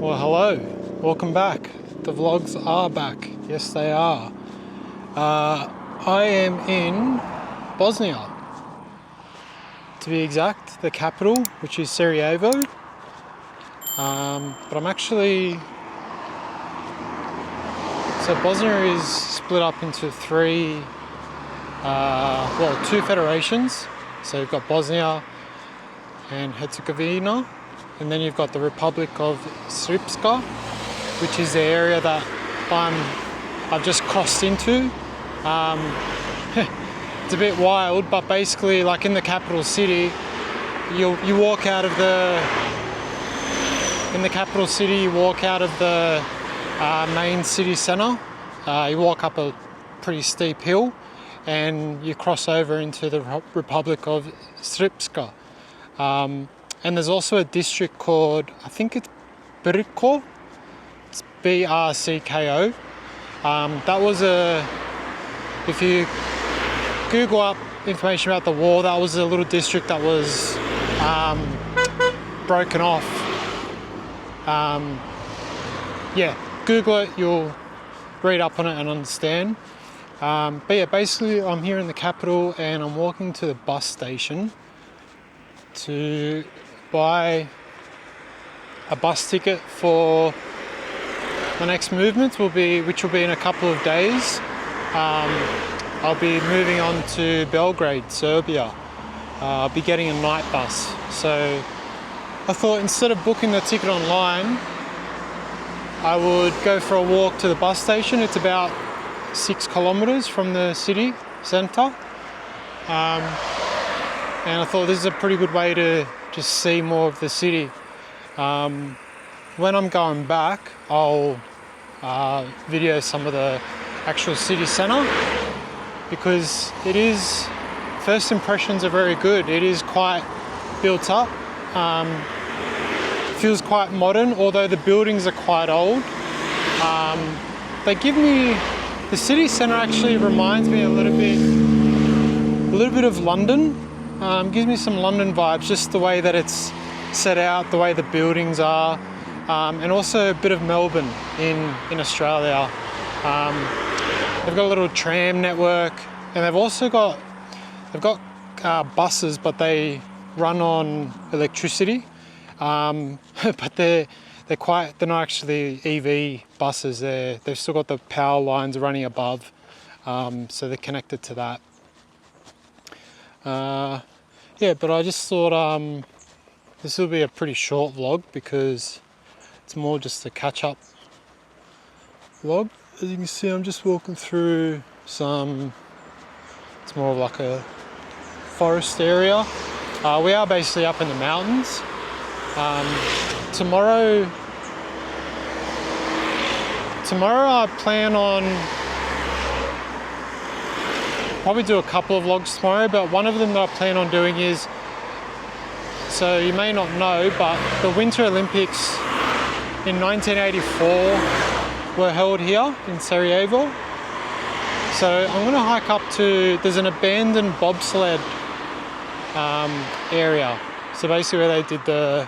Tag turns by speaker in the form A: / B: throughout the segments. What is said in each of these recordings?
A: Well, hello, welcome back. The vlogs are back. Yes, they are. I am in Bosnia, to be exact, the capital, which is Sarajevo. But I'm actually... So Bosnia is split up into two federations. So you've got Bosnia and Herzegovina, and then you've got the Republic of Srpska, which is the area that I've just crossed into. It's a bit wild, but basically, like in the capital city, you walk out of the main city centre. You walk up a pretty steep hill, and you cross over into the Republic of Srpska. And there's also a district called, I think it's Brko. It's Brcko. That was if you Google up information about the war, that was a little district that was broken off. Google it, you'll read up on it and understand. But yeah, basically I'm here in the capital and I'm walking to the bus station to buy a bus ticket for the next movement, which will be in a couple of days. I'll be moving on to Belgrade, Serbia. I'll be getting a night bus. So I thought instead of booking the ticket online, I would go for a walk to the bus station. It's about 6 kilometers from the city centre. And I thought this is a pretty good way to just see more of the city. When I'm going back, I'll video some of the actual city centre, because first impressions are very good. It is quite built up. Feels quite modern, although the buildings are quite old. The city centre actually reminds me a little bit of London. Gives me some London vibes, just the way that it's set out, the way the buildings are, and also a bit of Melbourne in Australia. They've got a little tram network, and they've got buses, but they run on electricity. But they're not actually EV buses. They've still got the power lines running above, so they're connected to that. But I just thought this will be a pretty short vlog, because it's more just a catch-up vlog. As you can see, I'm just walking through it's more of like a forest area. We are basically up in the mountains. Tomorrow I plan on probably do a couple of vlogs tomorrow, but one of them that I plan on doing is, so you may not know, but the Winter Olympics in 1984 were held here in Sarajevo. So I'm going to hike up to, there's an abandoned bobsled area. So basically where they did the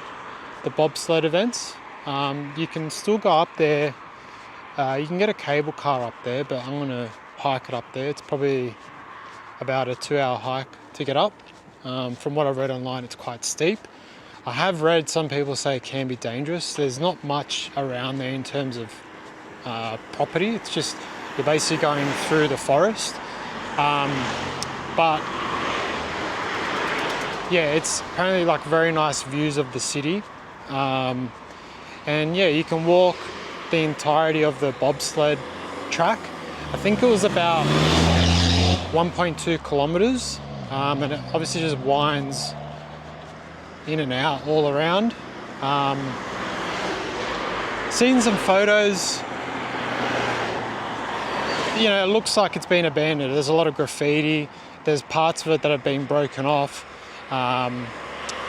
A: bobsled events. You can still go up there. You can get a cable car up there, but I'm going to hike it up there. It's probably about a 2-hour hike to get up. From what I've read online, it's quite steep. I have read some people say it can be dangerous. There's not much around there in terms of property. It's just you're basically going through the forest. But yeah, it's apparently like very nice views of the city. And yeah, you can walk the entirety of the bobsled track. I think it was about 1.2 kilometers, and it obviously just winds in and out all around. Seen some photos, it looks like it's been abandoned. There's a lot of graffiti. There's parts of it that have been broken off.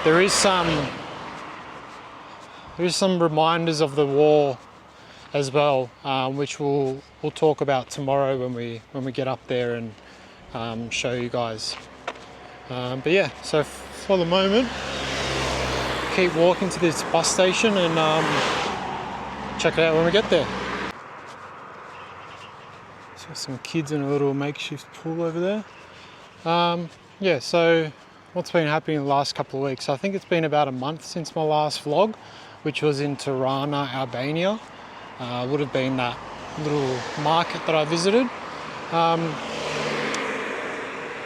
A: There is some reminders of the war as well, which we'll talk about tomorrow when we get up there and show you guys. But yeah, so for the moment, keep walking to this bus station, and check it out when we get there. So some kids in a little makeshift pool over there. Yeah, so what's been happening in the last couple of weeks? I think it's been about a month since my last vlog, which was in Tirana, Albania. Would have been that little market that I visited.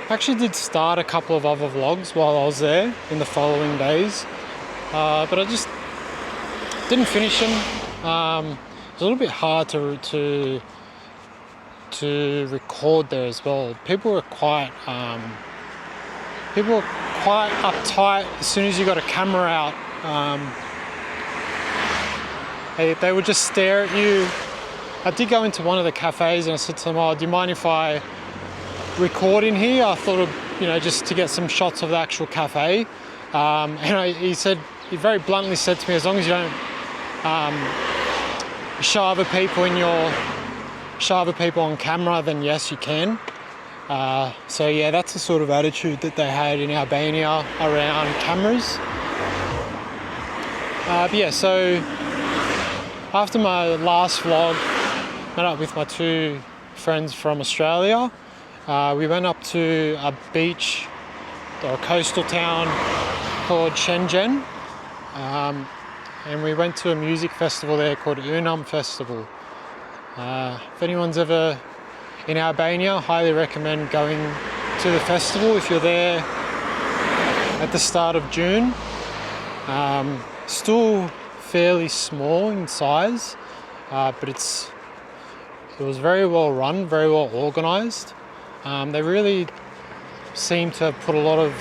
A: Actually did start a couple of other vlogs while I was there in the following days, but I just didn't finish them. It was a little bit hard to record there as well. People were quite uptight as soon as you got a camera out. They would just stare at you. I did go into one of the cafes and I said to them, "Oh, do you mind if I record in here?" I thought of, just to get some shots of the actual cafe. He very bluntly said to me, as long as you don't show other people on camera, then yes, you can. So yeah, that's the sort of attitude that they had in Albania around cameras. But yeah, so after my last vlog, met up with my two friends from Australia. We went up to a beach or a coastal town called Shenzhen, and we went to a music festival there called Unam Festival. If anyone's ever in Albania, I highly recommend going to the festival if you're there at the start of June. Still fairly small in size, but it was very well run, very well organised. They really seem to have put a lot of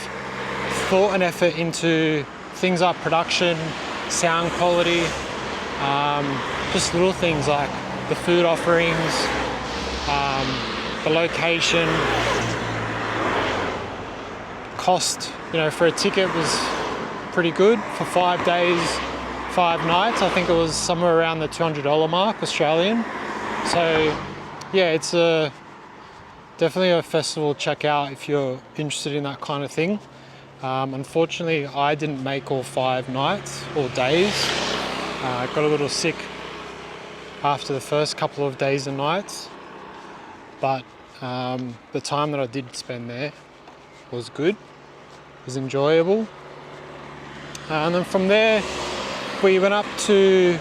A: thought and effort into things like production, sound quality, just little things like the food offerings, the location, cost, for a ticket was pretty good for 5 days, 5 nights. I think it was somewhere around the $200 mark Australian. So yeah, it's definitely a festival to check out if you're interested in that kind of thing. Unfortunately, I didn't make all 5 nights or days. I got a little sick after the first couple of days and nights, but the time that I did spend there was good, was enjoyable. And then from there, we went up to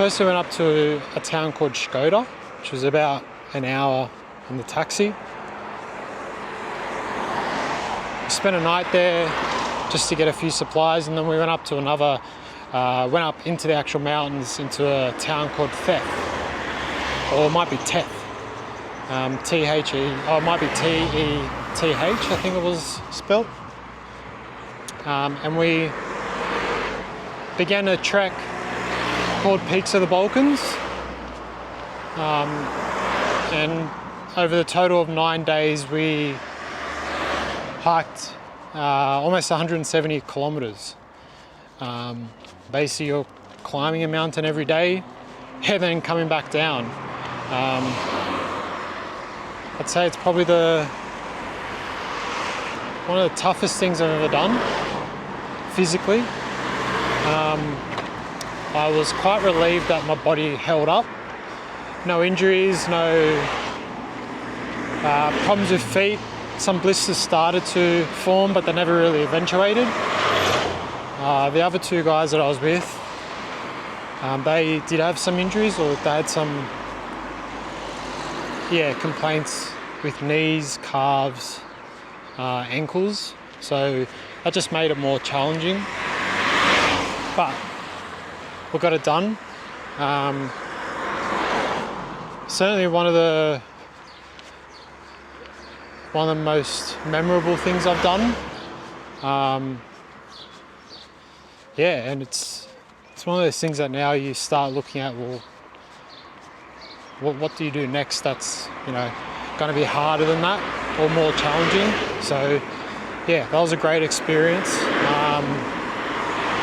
A: a town called Skoda, which was about an hour in the taxi. We spent a night there just to get a few supplies, and then we went up to went up into the actual mountains into a town called Theth, or it might be Teth, T-H-E, it might be T-E-T-H, I think it was spelt. And we began a trek called Peaks of the Balkans, and over the total of 9 days we hiked almost 170 kilometers. Basically you're climbing a mountain every day and then coming back down. I'd say it's probably one of the toughest things I've ever done physically. I was quite relieved that my body held up. No injuries, no problems with feet. Some blisters started to form, but they never really eventuated. The other 2 guys that I was with, they did have some injuries, or they had some complaints with knees, calves, ankles. So that just made it more challenging. But we got it done. Certainly one of the most memorable things I've done. And it's one of those things that now you start looking at, well, what do you do next that's going to be harder than that or more challenging. So yeah, that was a great experience.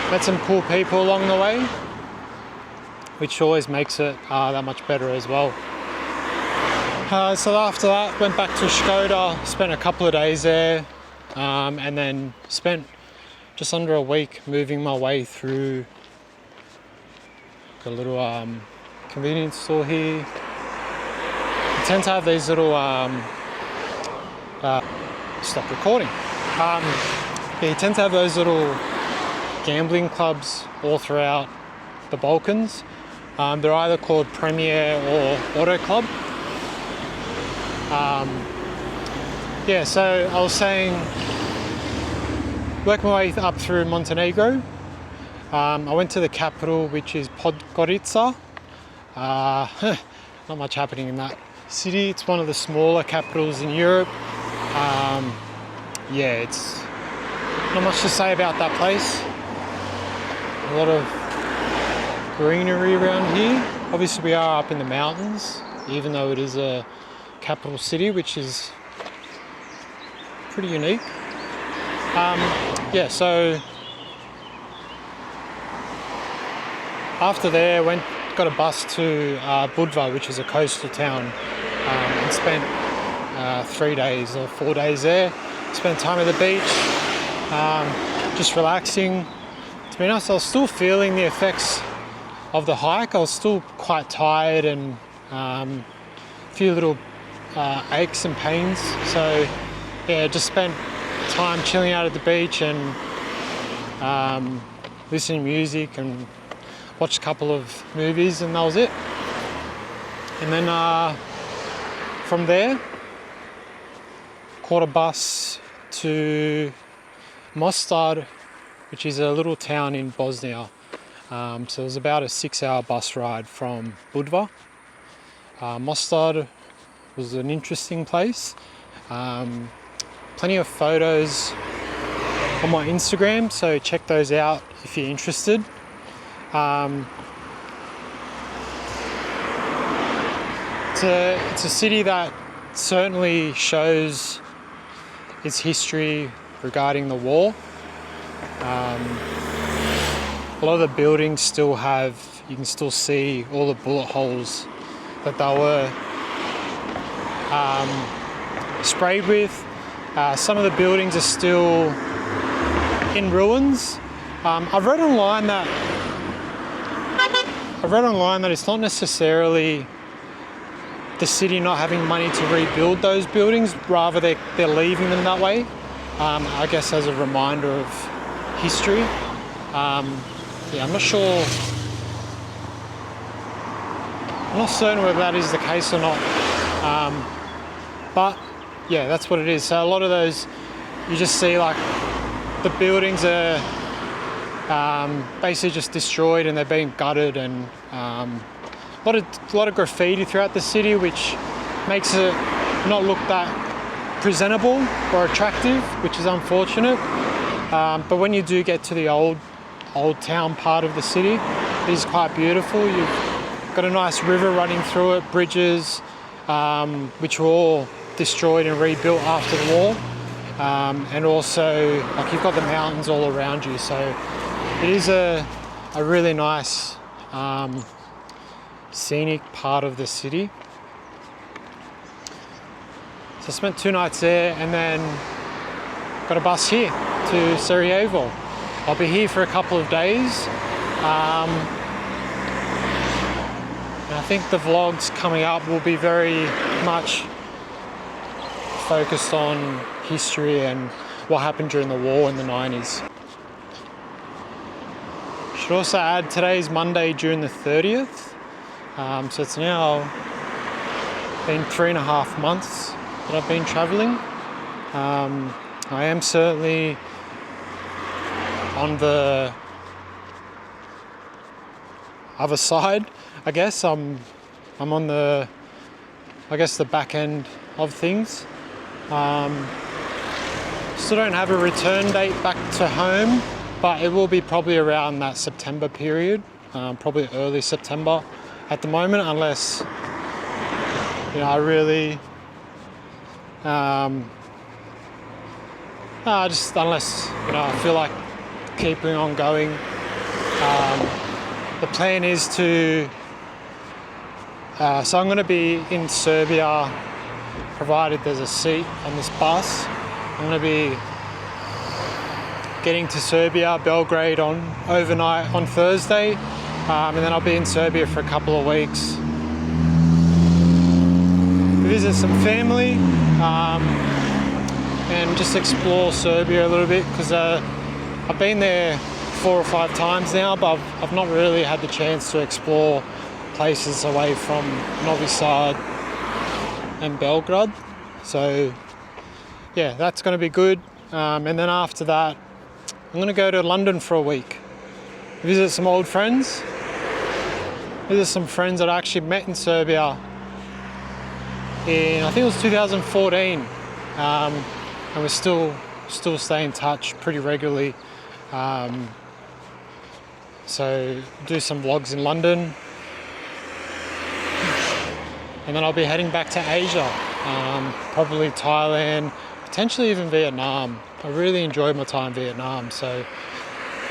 A: Met some cool people along the way, which always makes it that much better as well. So after that, went back to Skoda, spent a couple of days there, and then spent just under a week moving my way through a little convenience store here. You tend to have these little stop recording. Yeah, you tend to have those little gambling clubs all throughout the Balkans. They're either called Premier or Auto Club. Yeah, so I was saying, working my way up through Montenegro. I went to the capital, which is Podgorica. Not much happening in that city. It's one of the smaller capitals in Europe. Yeah, it's not much to say about that place. A lot of greenery around here. Obviously we are up in the mountains, even though it is a capital city, which is pretty unique. Yeah, so after there, got a bus to Budva, which is a coastal town, and spent 3 days or 4 days there. Spent time at the beach, just relaxing. To be honest, I was still feeling the effects of the hike. I was still quite tired and a few little aches and pains. So yeah, just spent time chilling out at the beach and listening to music and watched a couple of movies, and that was it. And then from there, caught a bus to Mostar, which is a little town in Bosnia. So it was about a 6-hour bus ride from Budva. Mostar was an interesting place. Plenty of photos on my Instagram, so check those out if you're interested. It's a city that certainly shows its history regarding the war. A lot of the buildings still have, you can still see all the bullet holes that they were sprayed with. Some of the buildings are still in ruins. I've read online that it's not necessarily the city not having money to rebuild those buildings, rather they're leaving them that way, I guess as a reminder of history. Yeah, I'm not certain whether that is the case or not, but yeah, that's what it is. So a lot of those, you just see like the buildings are basically just destroyed and they're being gutted, and a lot of graffiti throughout the city, which makes it not look that presentable or attractive, which is unfortunate. But when you do get to the old town part of the city, it is quite beautiful. You've got a nice river running through it, bridges, which were all destroyed and rebuilt after the war. And also, like, you've got the mountains all around you. So it is a really nice scenic part of the city. So I spent 2 nights there and then got a bus here to Sarajevo. I'll be here for a couple of days. And I think the vlogs coming up will be very much focused on history and what happened during the war in the 90s. Should also add, today's Monday, June the 30th. So it's now been 3.5 months that I've been travelling. I am certainly on the other side, I guess. I'm on the back end of things. Still don't have a return date back to home, but it will be probably around that September period, probably early September at the moment, unless I really unless I feel like keeping on going. The plan is to so I'm going to be in Serbia, provided there's a seat on this bus. I'm going to be getting to Serbia, Belgrade, overnight on Thursday, and then I'll be in Serbia for a couple of weeks. Visit some family and just explore Serbia a little bit, because I've been there 4 or 5 times now, but I've not really had the chance to explore places away from Novi Sad and Belgrade. So yeah, that's going to be good. And then after that, I'm going to go to London for a week, visit some old friends, visit some friends that I actually met in Serbia in, I think it was 2014, and we still stay in touch pretty regularly. So do some vlogs in London, and then I'll be heading back to Asia, probably Thailand, potentially even Vietnam. I really enjoyed my time in Vietnam, so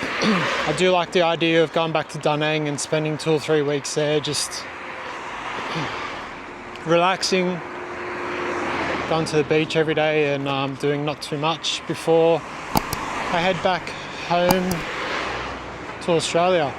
A: I do like the idea of going back to Da Nang and spending 2 or 3 weeks there, just relaxing, going to the beach every day and doing not too much before I head back home to Australia.